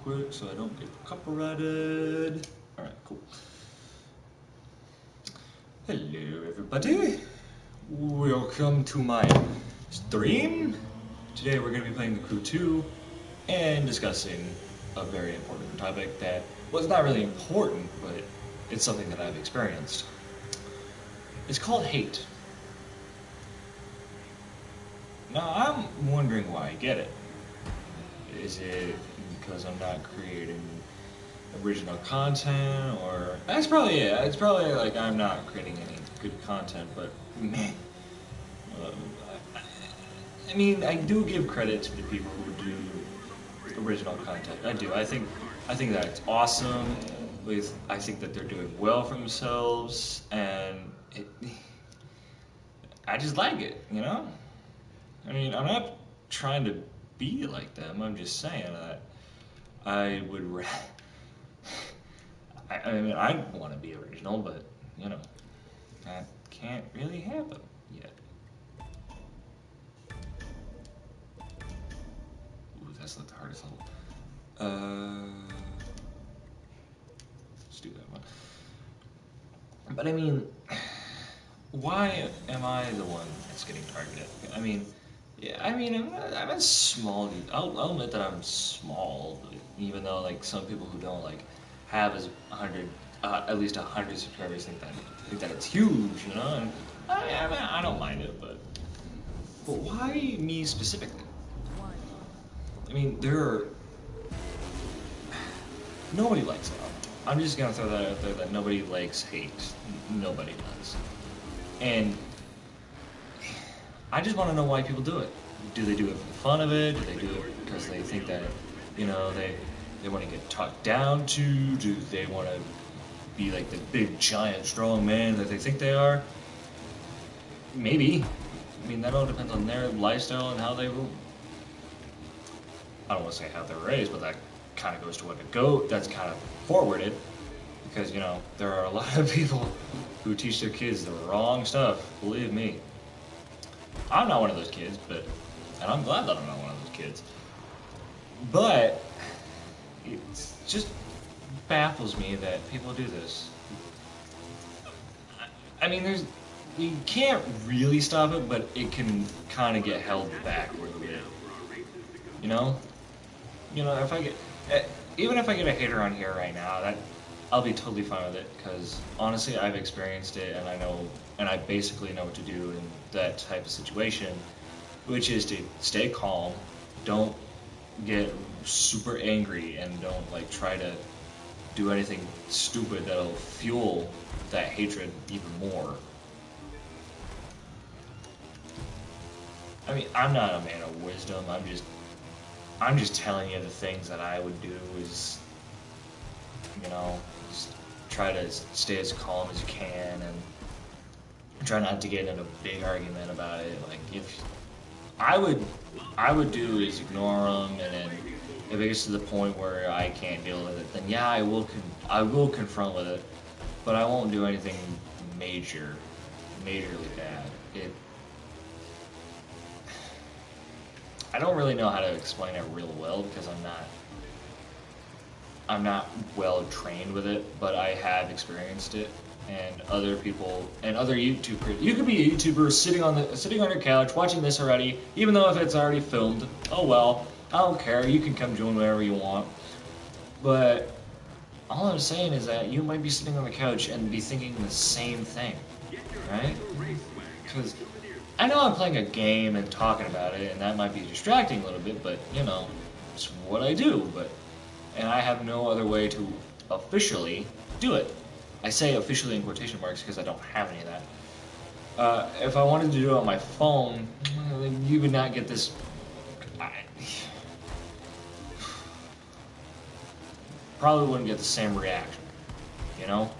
quick so I don't get copyrighted. Alright, cool. Hello everybody. Welcome to my stream. Today we're going to be playing The Crew 2 and discussing a very important topic that, well, it's not really important, but it's something that I've experienced. It's called hate. Now, I'm wondering why I get it. Is it because I'm not creating original content, or... That's probably it. It's probably like I'm not creating any good content, but man... I mean, I do give credit to the people who do original content. I do. I think that it's awesome. I think that they're doing well for themselves, and I just like it, you know? I mean, I'm not trying to be like them. I'm just saying that I would. I mean, I want to be original, but you know, that can't really happen yet. Ooh, that's not the hardest level. Let's do that one. But I mean, why am I the one that's getting targeted? I mean. Yeah, I mean, I'm a small dude. I'll admit that I'm small, even though like some people who don't like have at least 100 subscribers think that it's huge, you know. And I don't mind it, but why me specifically? I mean, nobody likes it. I'm just gonna throw that out there that nobody likes hate. Nobody does, and. I just want to know why people do it. Do they do it for the fun of it? Do they do it because they think that, you know, they want to get talked down to? Do they want to be like the big, giant, strong man that they think they are? Maybe. I mean, that all depends on their lifestyle and how they were... I don't want to say how they're raised, but that kind of goes to what a goat. That's kind of forwarded. Because, you know, there are a lot of people who teach their kids the wrong stuff. Believe me. I'm not one of those kids, and I'm glad that I'm not one of those kids. But it just baffles me that people do this. I mean, you can't really stop it, but it can kind of get held back a little bit. You know, if I get, even if I get a hater on here right now, I'll be totally fine with it, because honestly, I've experienced it, and I know, and I basically know what to do in that type of situation, which is to stay calm, don't get super angry, and don't like try to do anything stupid that'll fuel that hatred even more. I mean, I'm not a man of wisdom. I'm just telling you the things that I would do is, you know, just try to stay as calm as you can and try not to get in a big argument about it. Like, if I would do is ignore them, and then if it gets to the point where I can't deal with it, then yeah, I will confront with it, but I won't do anything majorly bad. I don't really know how to explain it real well, because I'm not well trained with it, but I have experienced it. And other people and other YouTubers. You could be a YouTuber sitting on your couch watching this already, even though if it's already filmed. Oh well, I don't care. You can come join whenever you want. But all I'm saying is that you might be sitting on the couch and be thinking the same thing, right? Because I know I'm playing a game and talking about it, and that might be distracting a little bit, but you know, it's what I do. And I have no other way to officially do it. I say officially in quotation marks because I don't have any of that. If I wanted to do it on my phone, you would not get this. Probably wouldn't get the same reaction, you know?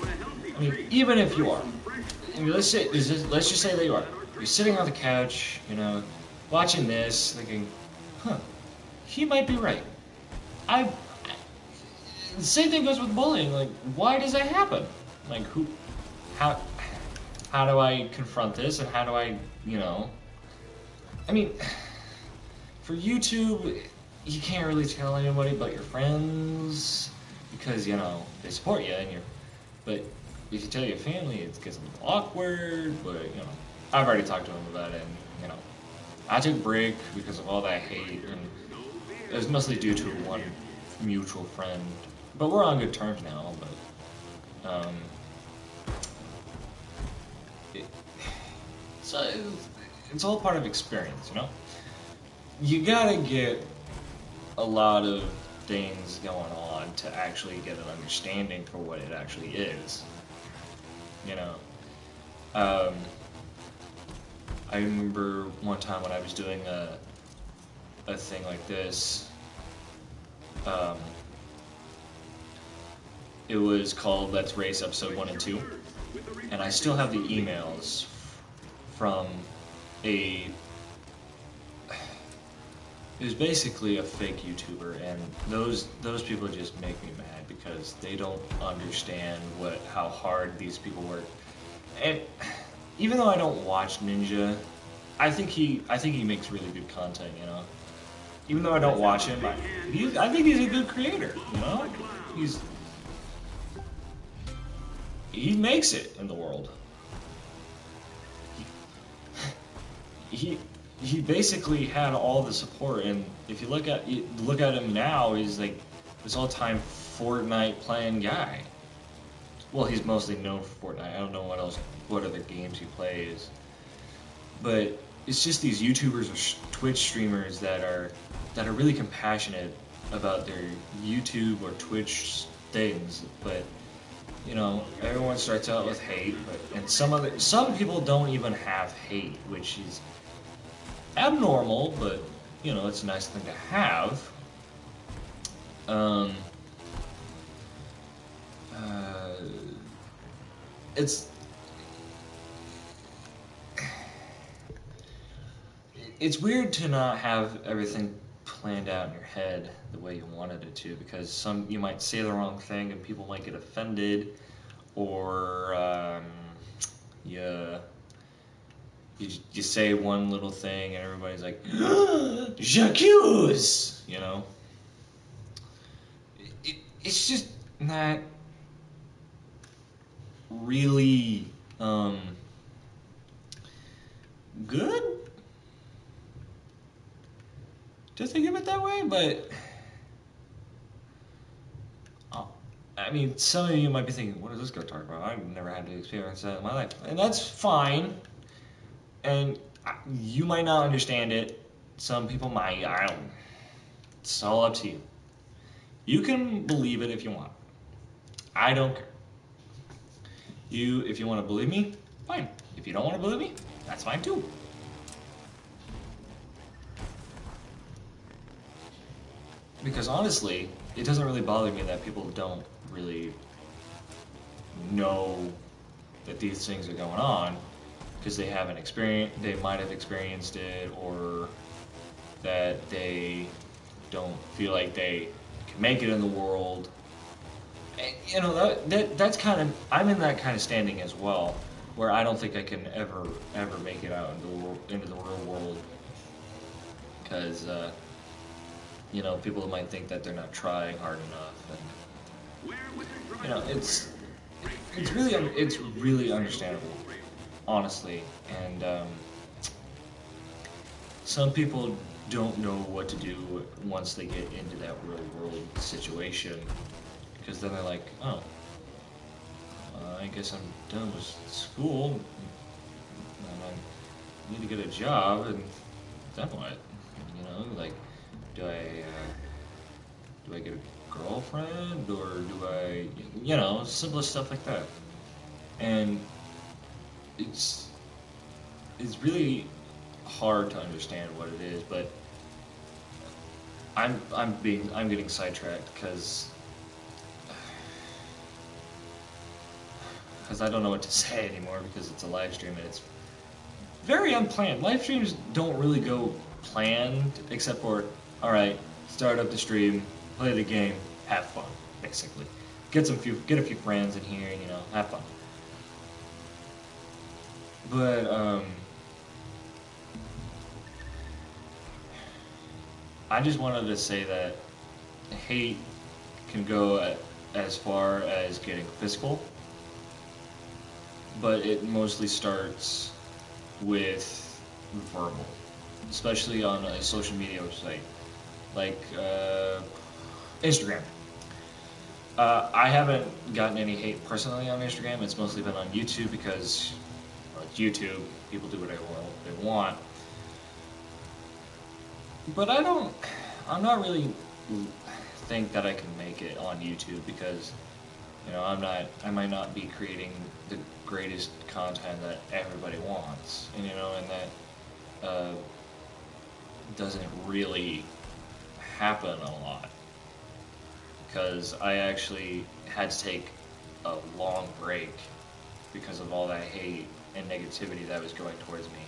I mean, even if you are. I mean, let's just say that you are. You're sitting on the couch, you know, watching this, thinking, huh, he might be right. The same thing goes with bullying. Like, why does that happen? Like, how do I confront this, and how do I, you know? I mean, for YouTube, you can't really tell anybody but your friends because they support you but if you tell your family it gets a little awkward. But I've already talked to them about it, and I took a break because of all that hate, and it was mostly due to one mutual friend, but we're on good terms now. But so it's all part of experience. You gotta get a lot of things going on to actually get an understanding for what it actually is. I remember one time when I was doing a thing like this. It was called Let's Race Episode 1 and 2, and I still have the emails from it was basically a fake YouTuber, and those people just make me mad because they don't understand how hard these people work. And even though I don't watch Ninja, I think he makes really good content. Even though I don't watch him, I think he's a good creator. He makes it in the world. He basically had all the support, and if you look at him now, he's like this all-time Fortnite playing guy. Well, he's mostly known for Fortnite. I don't know what other games he plays, but it's just these YouTubers or Twitch streamers that are really compassionate about their YouTube or Twitch things. But everyone starts out with hate, and some people don't even have hate, which is abnormal, but it's a nice thing to have. It's weird to not have everything planned out in your head the way you wanted it to, because you might say the wrong thing and people might get offended, or you say one little thing and everybody's like, j'accuse, It's just not really good to think of it that way, but I mean, some of you might be thinking, what is this guy talking about? I've never had to experience that in my life, and that's fine. And you might not understand it. Some people might. I don't. It's all up to you. You can believe it if you want. I don't care. If you want to believe me, fine. If you don't want to believe me, that's fine too. Because honestly, it doesn't really bother me that people don't really know that these things are going on, because they haven't experienced, they might have experienced it, or that they don't feel like they can make it in the world. And, that's kind of, I'm in that kind of standing as well, where I don't think I can ever make it out into the real world, because people might think that they're not trying hard enough, and it's really understandable, honestly. And some people don't know what to do once they get into that real world situation, because then they're like, oh, I guess I'm done with school and I need to get a job, and then what? Like, do I get a girlfriend, or do I, simple stuff like that. And it's really hard to understand what it is, but I'm getting sidetracked because I don't know what to say anymore, because it's a live stream and it's very unplanned. Live streams don't really go planned, except for, alright, start up the stream, play the game, have fun, basically. Get a few friends in here, have fun. But I just wanted to say that hate can go as far as getting physical, but it mostly starts with verbal, especially on a social media site like Instagram. I haven't gotten any hate personally on Instagram. It's mostly been on YouTube because, well, it's YouTube. People do whatever they want. But I'm not really think that I can make it on YouTube because, I might not be creating the greatest content that everybody wants, and that doesn't really happen a lot because I actually had to take a long break because of all that hate and negativity that was going towards me,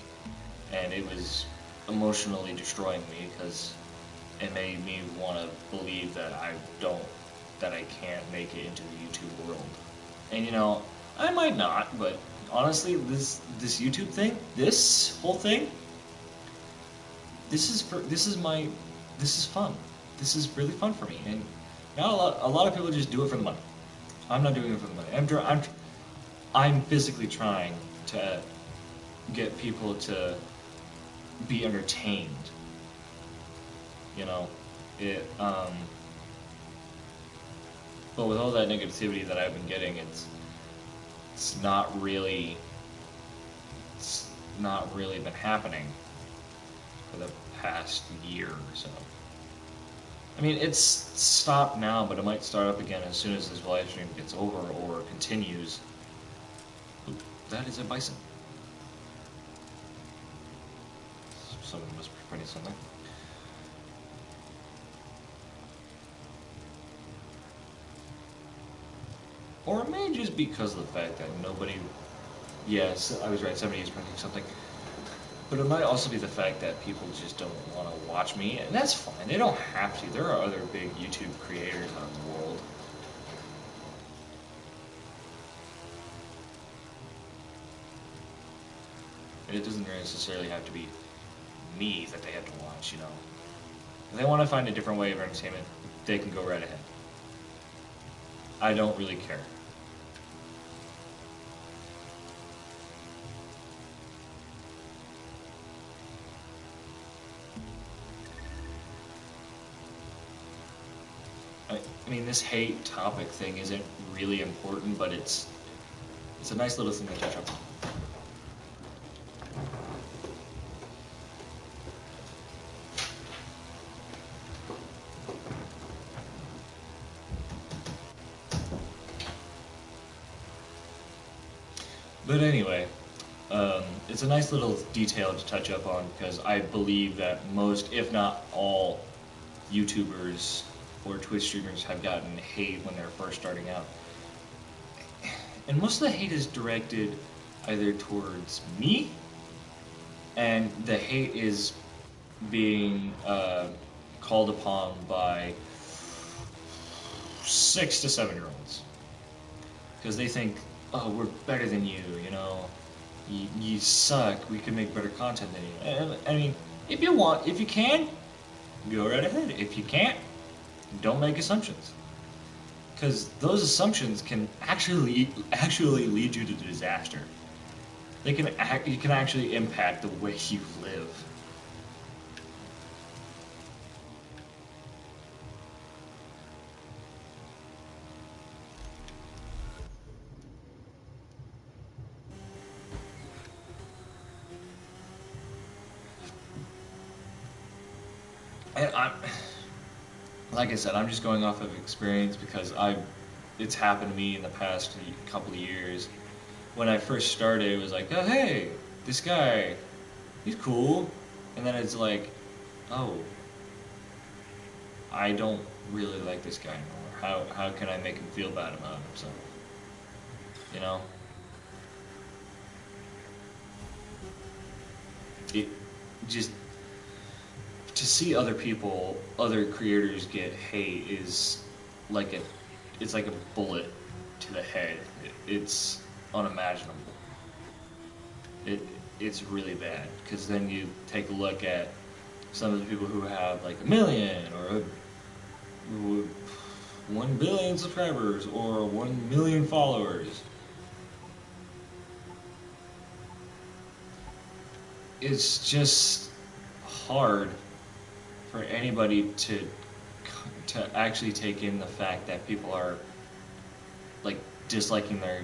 and it was emotionally destroying me because it made me want to believe that I can't make it into the YouTube world. And I might not, but honestly, this YouTube thing, this whole thing, this is fun. This is really fun for me, and not a lot of people just do it for the money. I'm not doing it for the money. I'm physically trying to get people to be entertained. But with all that negativity that I've been getting, it's not really been happening for the past year or so. I mean, it's stopped now, but it might start up again as soon as this live stream gets over or continues. Oop, that is a bison. Someone must be printing something. Or it may just be because of the fact that nobody... Yes, I was right, somebody is printing something. But it might also be the fact that people just don't want to watch me, and that's fine. They don't have to. There are other big YouTube creators out in the world. And it doesn't necessarily have to be me that they have to watch, If they want to find a different way of entertainment, they can go right ahead. I don't really care. I mean, this hate topic thing isn't really important, but it's a nice little thing to touch up on. But anyway, it's a nice little detail to touch up on because I believe that most, if not all, YouTubers or Twitch streamers have gotten hate when they're first starting out. And most of the hate is directed either towards me, and the hate is being called upon by 6 to 7 year olds. Because they think, oh, we're better than you, you suck, we can make better content than you. And, I mean, if you can, go right ahead. If you can't, don't make assumptions. Because those assumptions can actually lead you to disaster. You can actually impact the way you live. And like I said, I'm just going off of experience because it's happened to me in the past couple of years. When I first started, it was like, oh, hey, this guy, he's cool. And then it's like, oh, I don't really like this guy anymore. How can I make him feel bad about himself? It just... To see other creators get hate is like it's like a bullet to the head. It's unimaginable. It's really bad because then you take a look at some of the people who have like 1 million or 1 billion subscribers or 1 million followers. It's just hard for anybody to actually take in the fact that people are like disliking their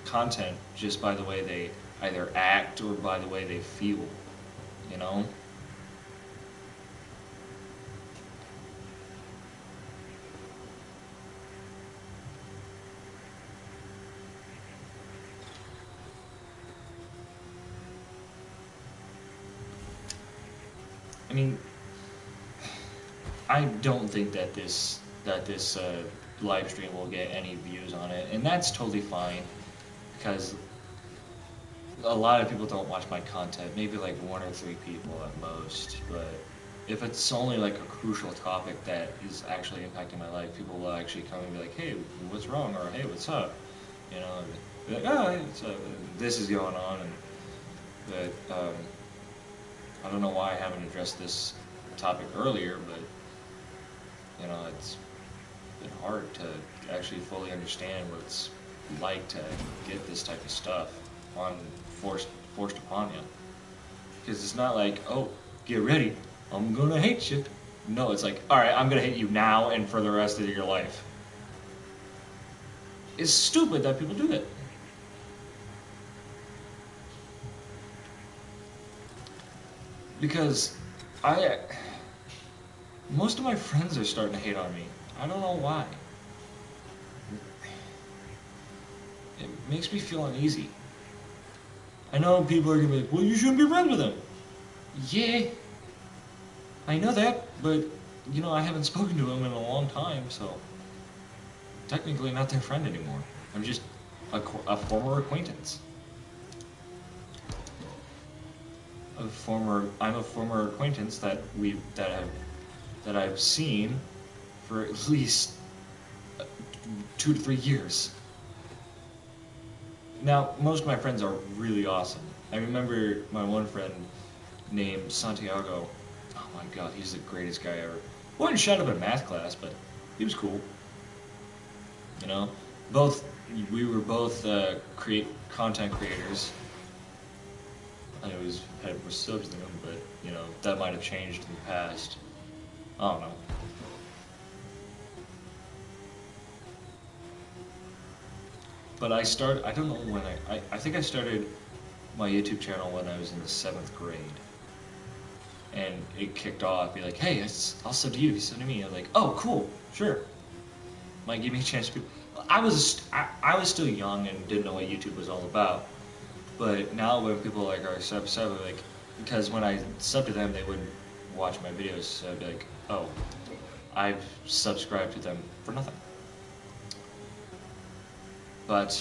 content just by the way they either act or by the way they feel, you know? I mean, I don't think that this live stream will get any views on it, and that's totally fine because a lot of people don't watch my content. Maybe like 1 or 3 people at most. But if it's only like a crucial topic that is actually impacting my life, people will actually come and be like, "Hey, what's wrong?" or "Hey, what's up?" You know, and be like, "Oh, this is going on," but I don't know why I haven't addressed this topic earlier, but you know, it's been hard to actually fully understand what it's like to get this type of stuff forced upon you. Because it's not like, oh, get ready, I'm gonna hate you. No, it's like, all right, I'm gonna hate you now and for the rest of your life. It's stupid that people do that. Because most of my friends are starting to hate on me. I don't know why. It makes me feel uneasy. I know people are gonna be like, well, you shouldn't be friends with them. Yeah, I know that, but you know, I haven't spoken to them in a long time, so technically not their friend anymore. I'm just a former acquaintance. I'm a former acquaintance that I've seen for at least 2 to 3 years. Now, most of my friends are really awesome. I remember my one friend named Santiago. Oh my god, he's the greatest guy ever. Wouldn't shut up in math class, but he was cool. You know, we were both content creators. I always had more subs than him, but you know, that might have changed in the past. I don't know. But I don't know when I think I started my YouTube channel when I was in the 7th grade. And it kicked off, be like, hey, I'll sub to you, sub to me. I'm like, oh, cool, sure. Might give me a chance to. I was still young and didn't know what YouTube was all about. But now when people like are sub, like, because when I sub to them, they wouldn't watch my videos, so I'd be like, oh, I've subscribed to them for nothing. But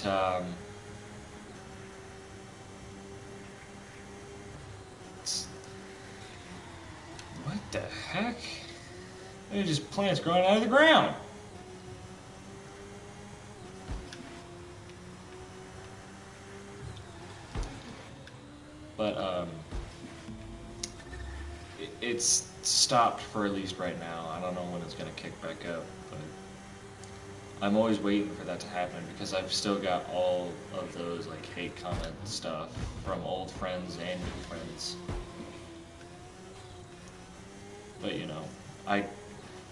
what the heck? They're just plants growing out of the ground. But it's stopped for at least right now. I don't know when it's gonna kick back up, but I'm always waiting for that to happen because I've still got all of those like hate comment stuff from old friends and new friends. But you know, I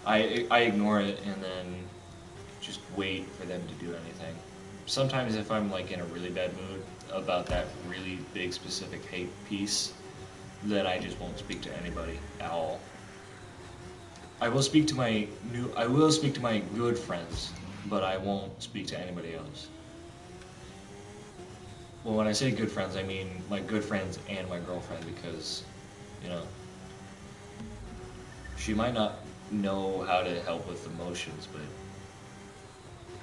ignore it and then just wait for them to do anything. Sometimes if I'm like in a really bad mood about that really big specific hate piece, then I just won't speak to anybody at all. I will speak to my good friends, but I won't speak to anybody else. Well, when I say good friends, I mean my good friends and my girlfriend because, you know, she might not know how to help with emotions, but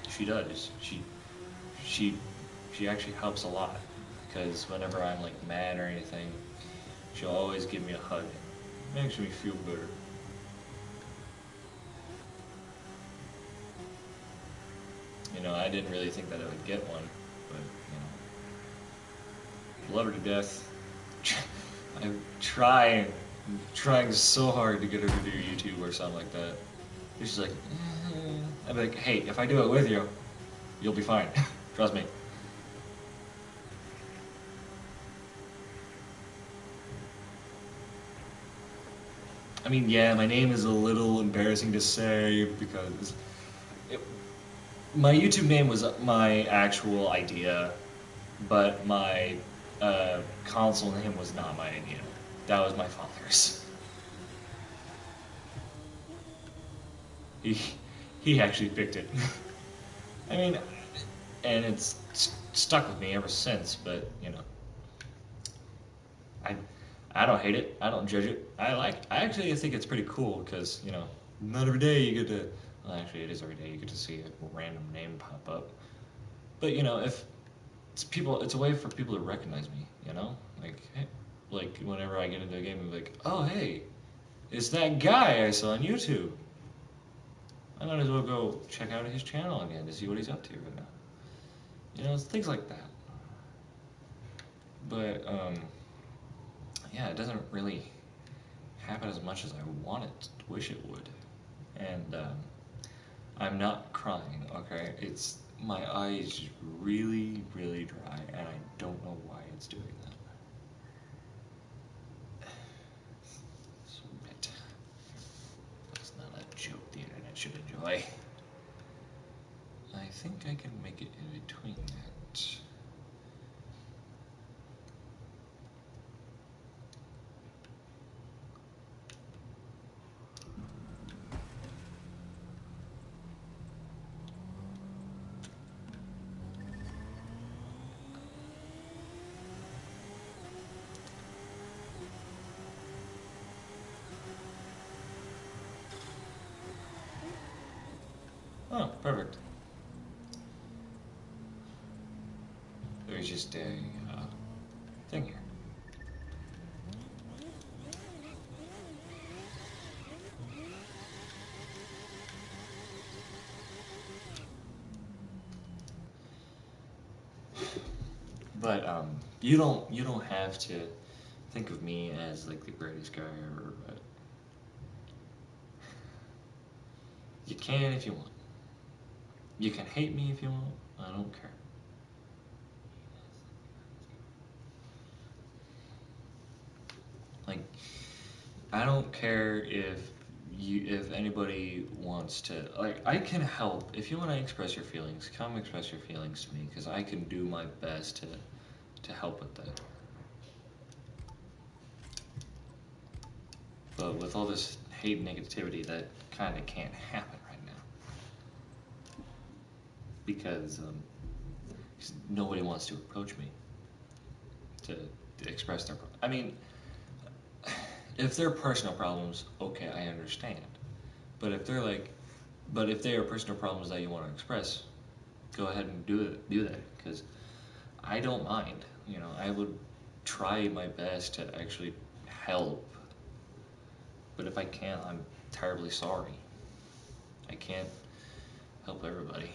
she does. She actually helps a lot because whenever I'm like mad or anything, she'll always give me a hug. It makes me feel better. You know, I didn't really think that I would get one, but you know, love her to death. I'm trying I'm trying so hard to get her to do YouTube or something like that. She's like, I'd be like, hey, if I do it with you, you'll be fine. Trust me. I mean, yeah, my name is a little embarrassing to say because my YouTube name was my actual idea, but my console name was not my idea. That was my father's. He he actually picked it. I mean, and it's stuck with me ever since. But you know, I I don't hate it. I don't judge it. I actually think it's pretty cool because you know, not every day you get to. Well, actually, it is every day you get to see a random name pop up. But you know, if it's people, it's a way for people to recognize me. You know, like hey, like whenever I get into a game, I'm like, oh hey, it's that guy I saw on YouTube. I might as well go check out his channel again to see what he's up to right now. You know, it's things like that. But yeah, it doesn't really happen as much as I want it, wish it would. And I'm not crying, okay? It's my eyes really, really dry, and I don't know why it's doing that. Submit. That's not a joke the internet should enjoy. I think I can make it in between that. Oh, perfect. There's just a thing here. But you don't have to think of me as like the greatest guy ever. But you can if you want. You can hate me if you want. I don't care. Like I don't care if anybody wants to like I can help if you want to express your feelings. Come express your feelings to me because I can do my best to help with that. But with all this hate and negativity, that kind of can't happen right now because 'cause nobody wants to approach me to express their. I mean, if they're personal problems, okay, I understand. But if they're like, but if they are personal problems that you want to express, go ahead and do it. Do that because I don't mind. You know, I would try my best to actually help. But if I can't, I'm terribly sorry. I can't help everybody.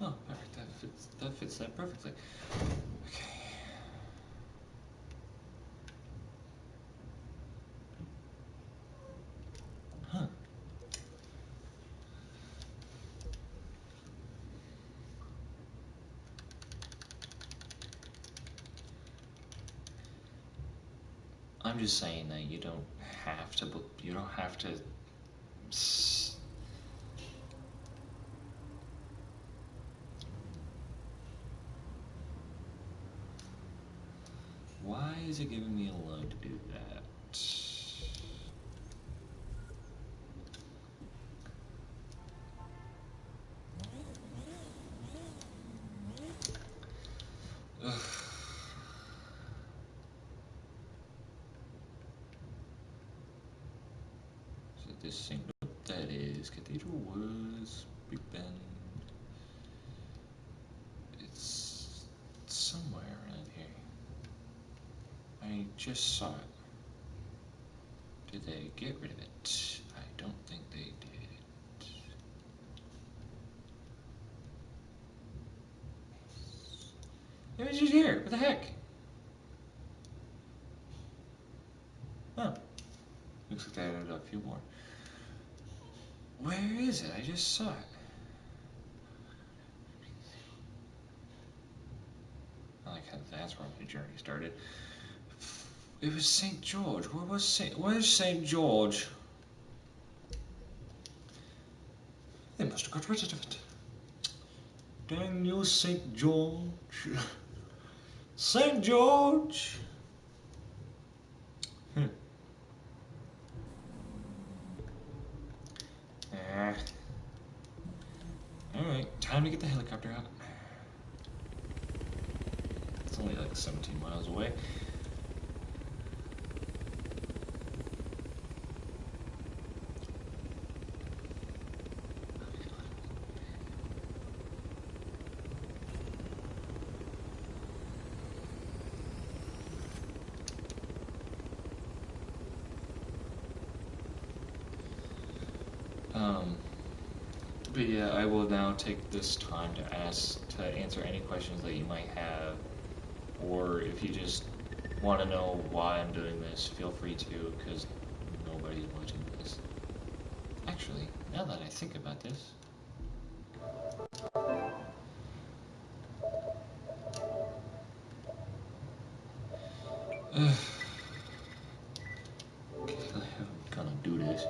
Oh, perfect. That fits that perfectly. Okay. Huh. I'm just saying that you don't have to. You don't have to. Why is it giving me a load to do that? this cathedral was. Big Ben. It's somewhere around here. I just saw it. Did they get rid of it? I don't think they did. It was just here. What the heck? Oh. Looks like they added a few more. Where is it? I just saw it. I like how that's where my journey started. It was St. George. Where's St. George? They must have got rid of it. Dang you, St. George. St. George! Alright, time to get the helicopter out. It's only like 17 miles away. But yeah, I will now take this time to answer any questions that you might have, or if you just want to know why I'm doing this, feel free to, because nobody's watching this. Actually, now that I think about this, okay, I'm gonna do this.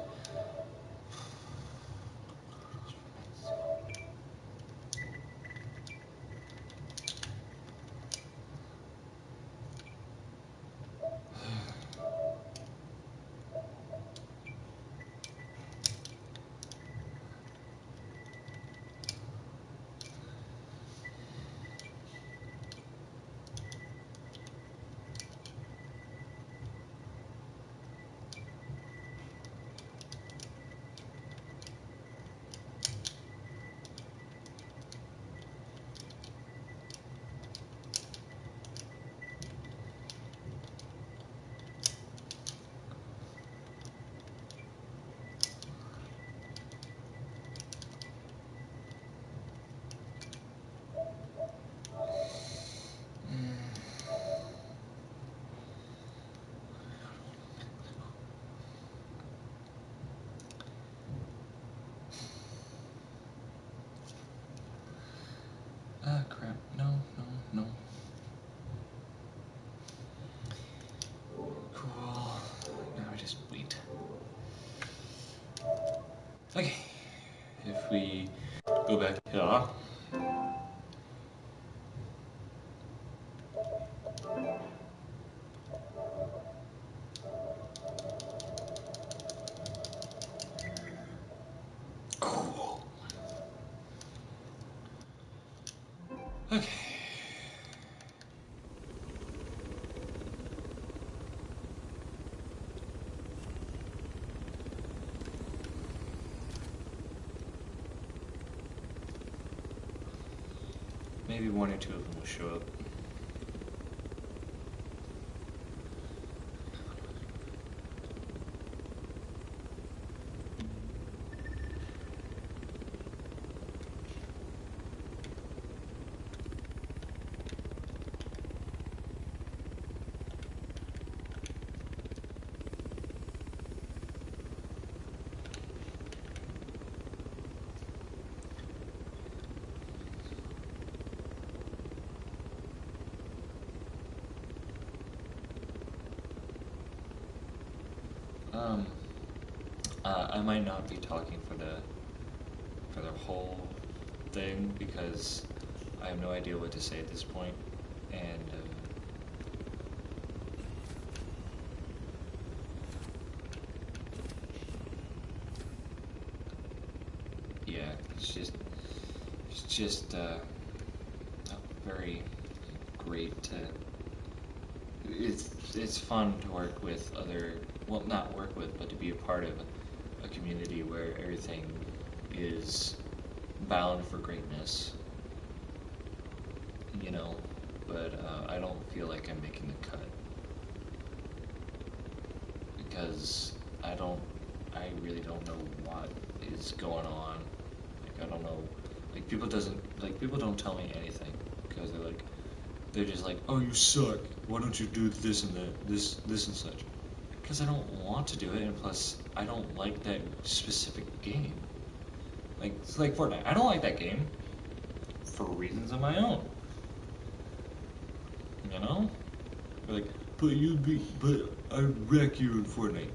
Ah, crap. No. Cool. Now we just wait. Okay. If we go back here. Cool. Okay. Maybe one or two of them will show up. I might not be talking for the whole thing because I have no idea what to say at this point, and yeah, it's just not very great to. It's fun to work with other, well, not work with, but to be a part of a community where everything is bound for greatness, you know, but I don't feel like I'm making the cut because I really don't know what is going on. Like, I don't know, like people don't tell me anything because they're just like, oh, you suck. Why don't you do this and that, this and such? Because I don't want to do it, and plus, I don't like that specific game. Like, it's like Fortnite. I don't like that game for reasons of my own. You know? Like, but I wreck you in Fortnite.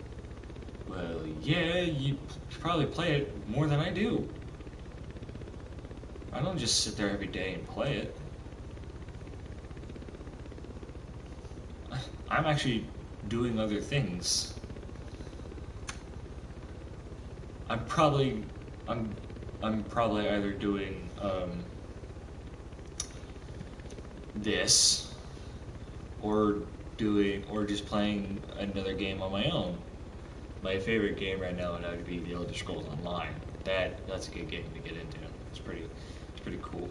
Well, yeah, you probably play it more than I do. I don't just sit there every day and play it. I'm actually doing other things. I'm probably either doing this or just playing another game on my own. My favorite game right now would be The Elder Scrolls Online. That's a good game to get into. It's pretty cool.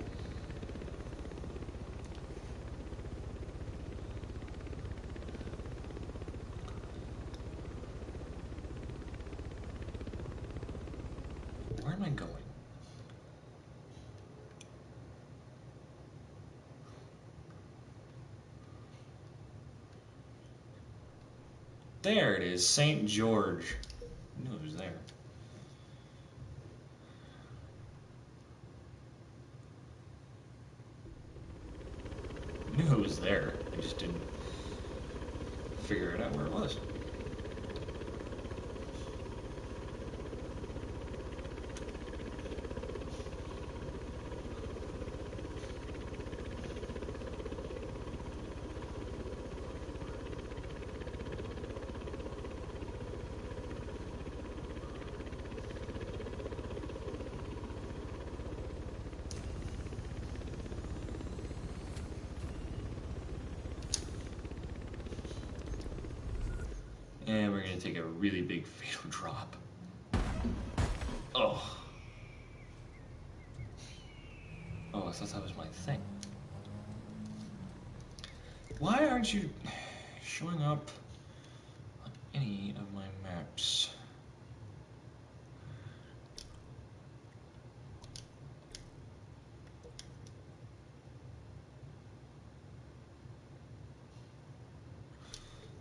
Where am I going? There it is, St. George. I knew it was there. I knew it was there. I just didn't figure it out where it was. And we're gonna take a really big fatal drop. Oh. Oh, I thought that was my thing. Why aren't you showing up on any of my maps?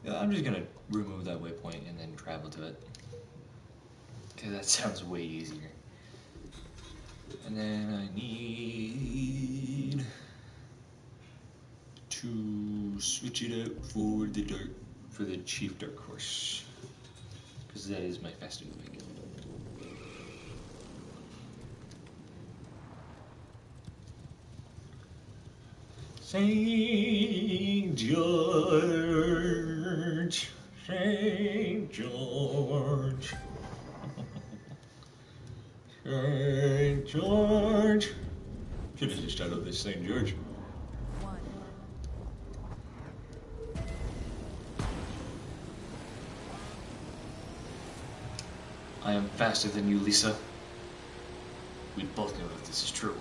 Yeah, I'm just gonna remove that waypoint and then travel to it. Because that sounds way easier. And then I need to switch it out for the Chief Dark Horse. Because that is my fastest pick. St. George, St. George, St. George. Should have just titled this St. George. I am faster than you, Lisa. We both know that this is true.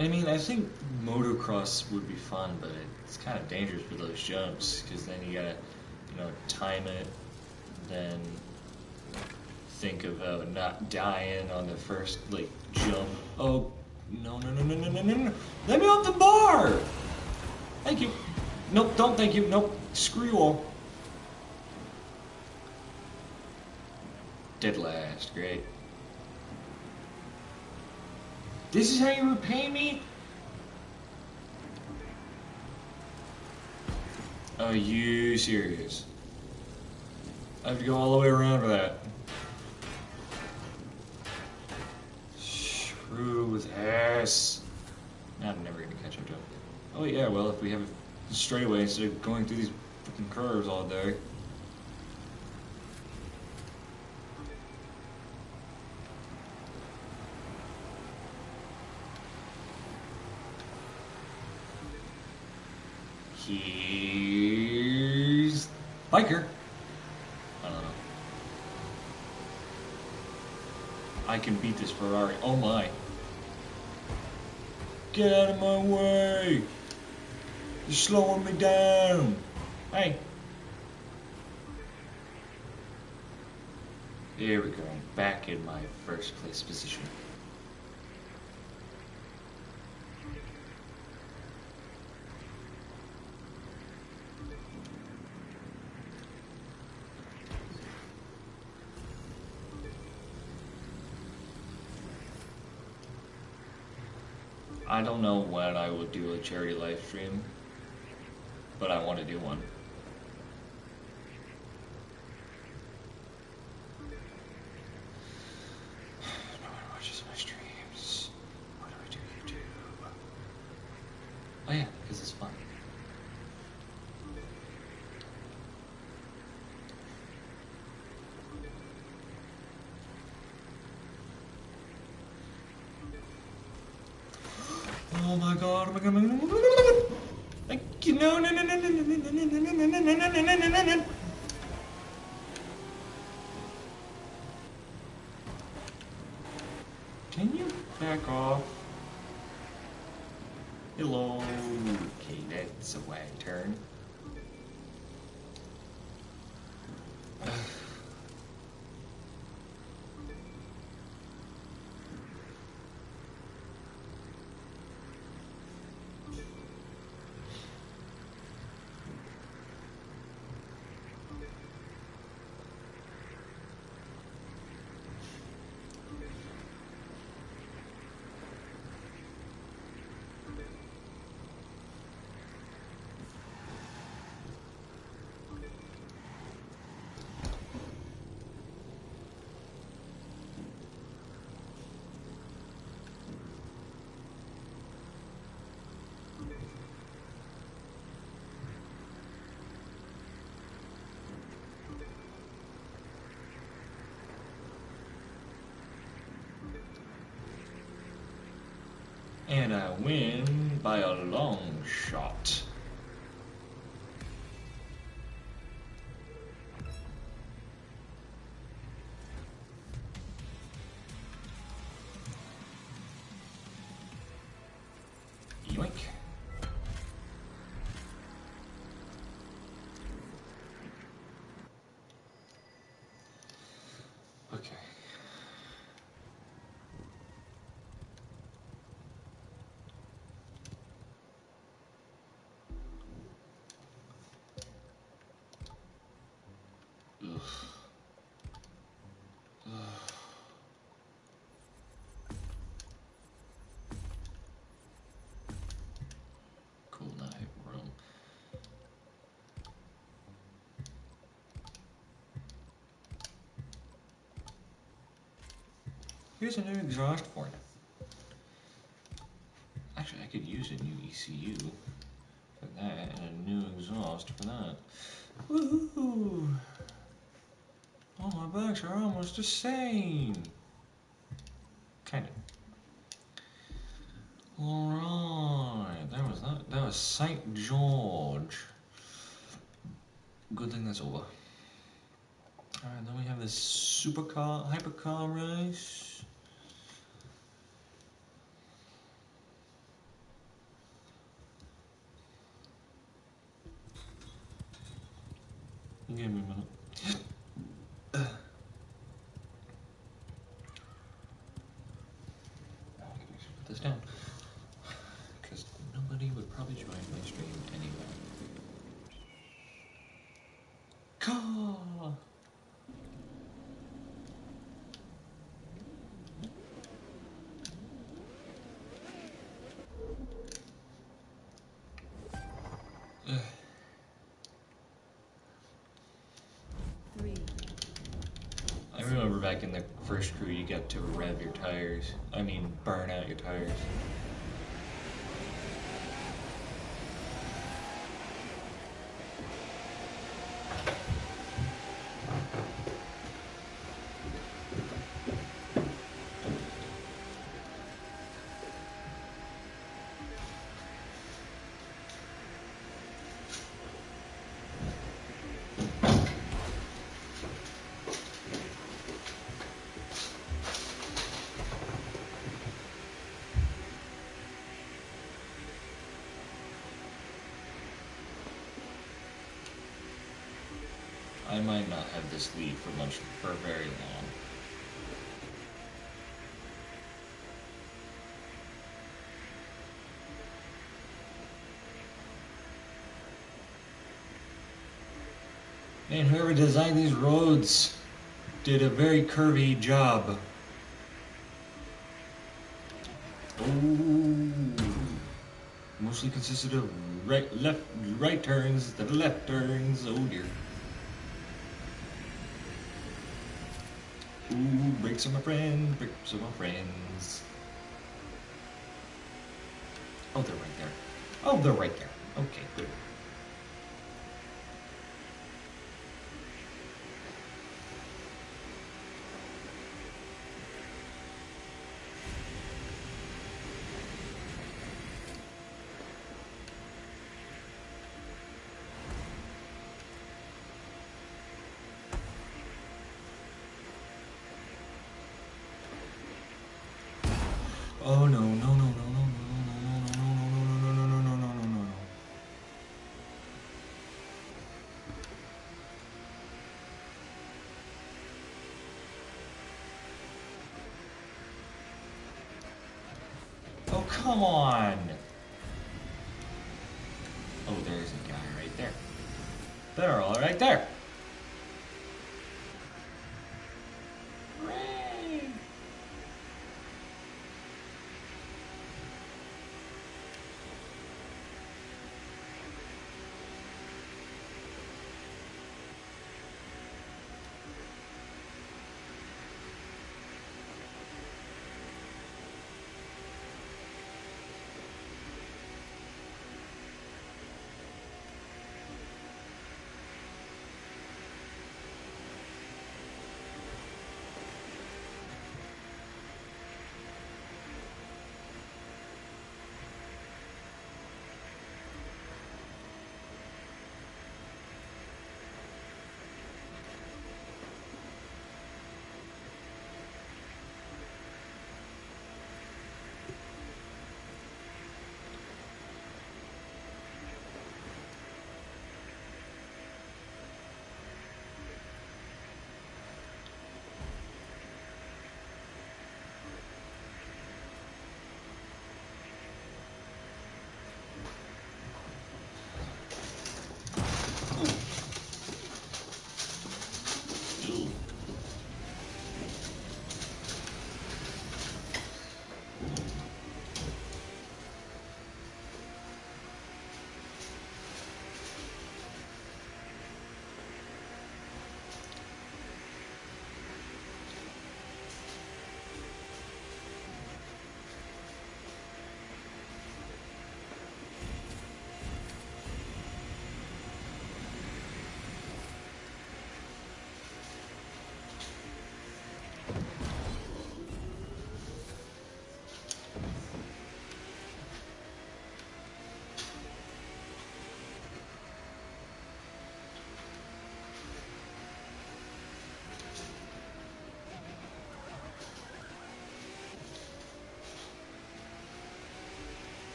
I mean, I think motocross would be fun, but it's kind of dangerous with those jumps, because then you gotta, time it, then think about not dying on the first, jump. Oh, no. Let me off the bar! Thank you. Nope, don't thank you. Nope, screw you all. Dead last, great. This is how you repay me? Are you serious? I have to go all the way around for that. Screw this. I'm never gonna catch up to him. Oh yeah, well if we have a straightaway instead of going through these freaking curves all day. He's biker. I don't know. I can beat this Ferrari. Oh my. Get out of my way. You're slowing me down. Hey. Here we go. I'm back in my first place position. I don't know when I will do a charity live stream, but I want to do one. No one watches my streams. Why do I do YouTube? Oh yeah, because it's fun. Oh my god, oh my god, oh my god, oh my god. Like, no. Can you back off? Hello. Okay, that's a wag turn. And I win by a long shot. Yoink. Okay. Ugh. Ugh. Cool night, room. Here's a new exhaust for you. Actually, I could use a new ECU for that and a new exhaust for that. Woohoo! All my bikes are almost the same. Kind of. Alright, that was St. George. Good thing that's over. Alright, then we have this hypercar race. Give me a minute. Put this down. Because nobody would probably join my stream anyway. Car! I remember back in the first crew, you got to rev your tires. I mean, burn out your tires. I might not have this lead for very long. Man, whoever designed these roads did a very curvy job. Oh, mostly consisted of right turns instead of left turns. Oh dear. Ooh, brakes are my friend, brakes are my friends. Oh, they're right there. Oh, they're right there. Okay, good. Oh no, no, no, no, no, no, no, no, no, no, no, no, no, no, no, no, no, no. Oh, come on! Oh, there's a guy right there. They're all right there. Hooray!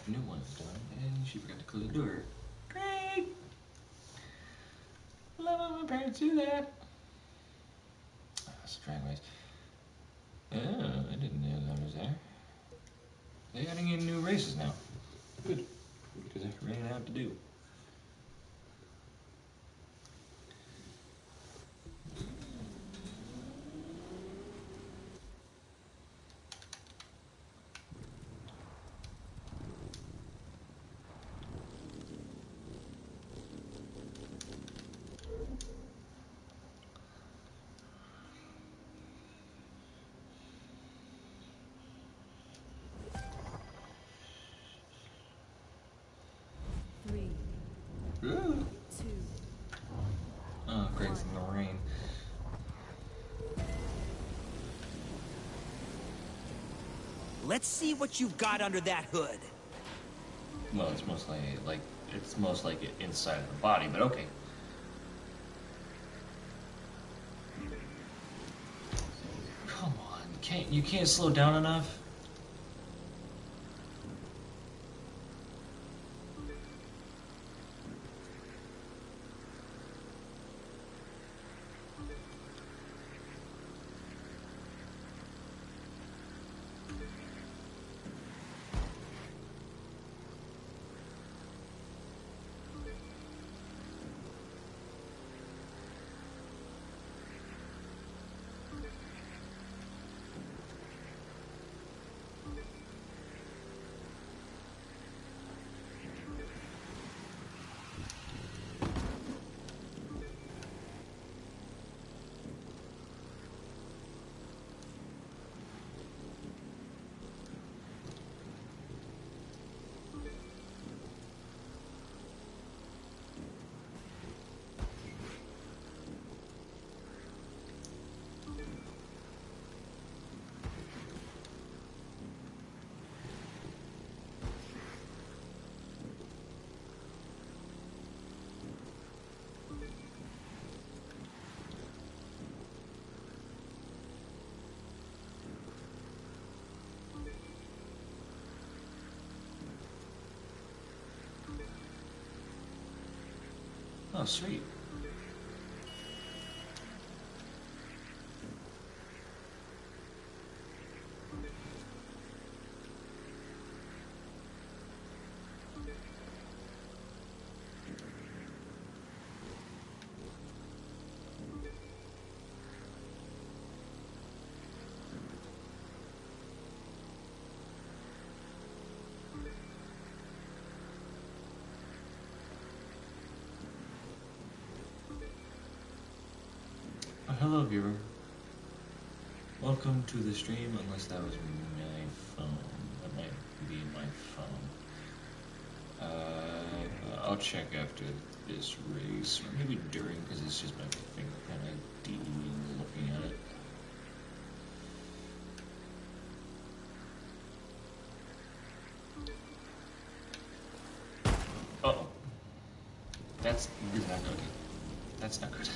New one's done, and she forgot to close the door. Great! Love it when parents do that. That's Dragways. Oh, I didn't know that was there. They're adding in new races now. Good. Because I ran out to do. Ooh. Oh, Greg's in the rain. Let's see what you've got under that hood. Well, it's most like inside of the body, but okay. Come on, you can't slow down enough? Oh, sweet. Hello, viewer. Welcome to the stream, unless that was my phone. That might be my phone. I'll check after this race, or maybe during, because it's just my finger kind of dealing looking at it. Uh-oh. That's not good. That's not good.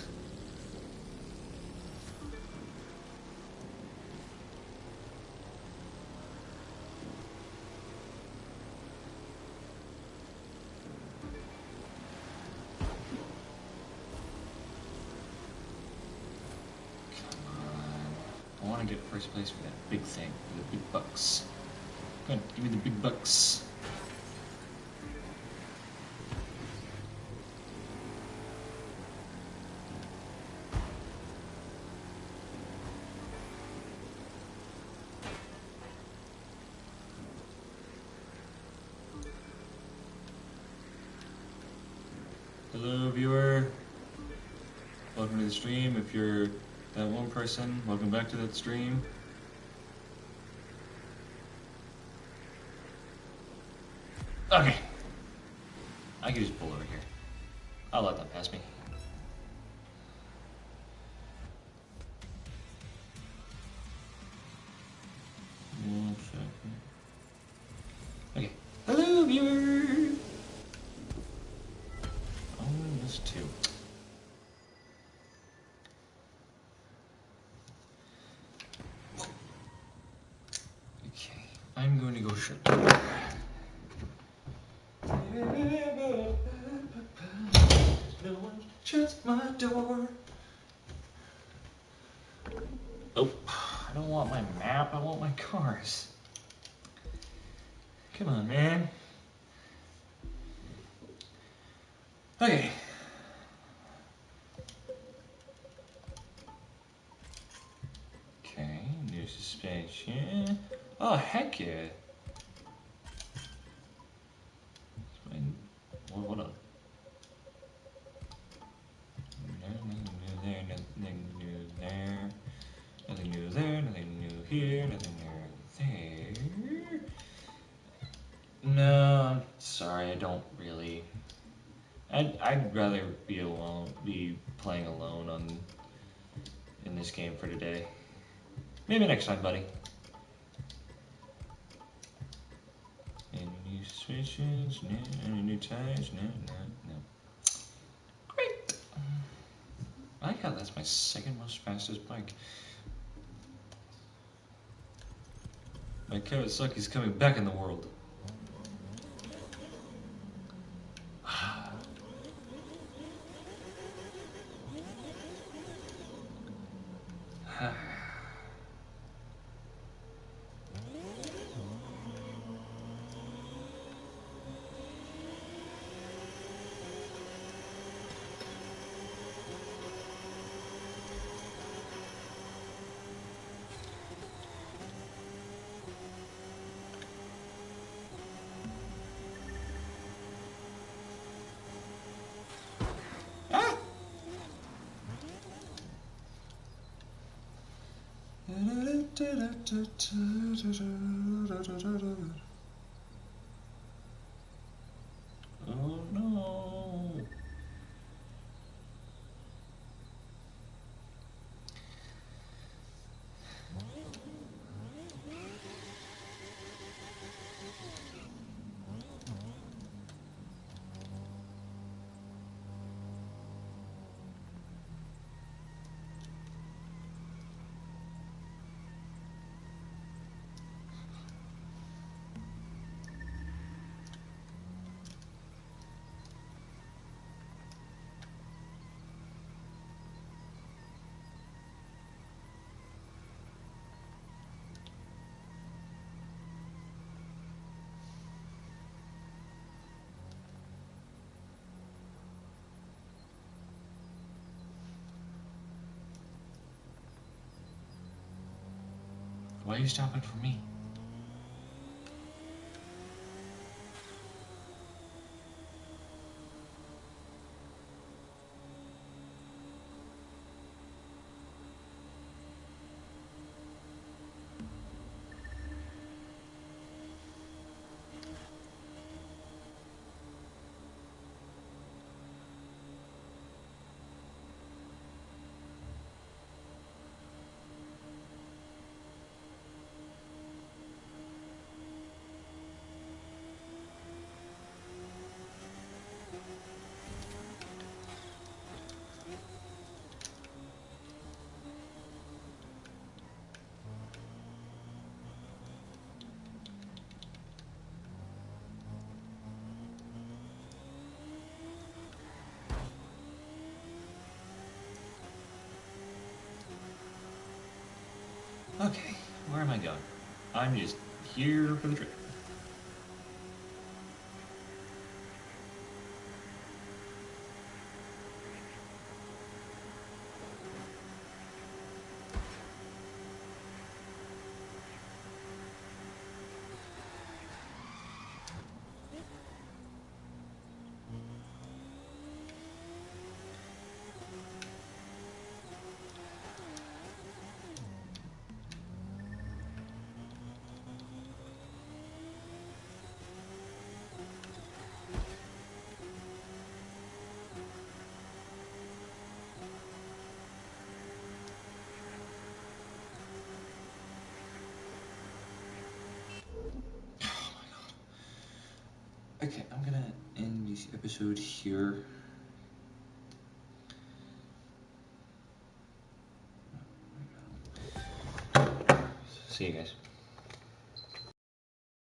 I want to get first place for that big thing, for the big bucks. Come on, give me the big bucks. Hello, viewer. Welcome to the stream. If you're that one person, welcome back to that stream. Okay. I can just pull over here. I'll let that pass me. One second. Okay. Hello, viewer. Oh, this too. Okay. I'm going to go shut the door. Shut my door. Oh, I don't want my map, I want my cars. Come on, man. Okay. Okay, new suspension. Oh, heck yeah. Well, hold on. Nothing new there, nothing new there. Nothing new there, nothing new here, nothing new there. No, I'm sorry, I don't really. I'd rather be alone, be playing alone in this game for today. Maybe next time, buddy. Any new switches? No. Any new tires? No. Great. I like how that's my second most fastest bike. My Kawasaki's coming back in the world. Oh no. Why are you stopping for me? Okay, where am I going? I'm just here for the trip. Okay, I'm gonna end this episode here. See you guys.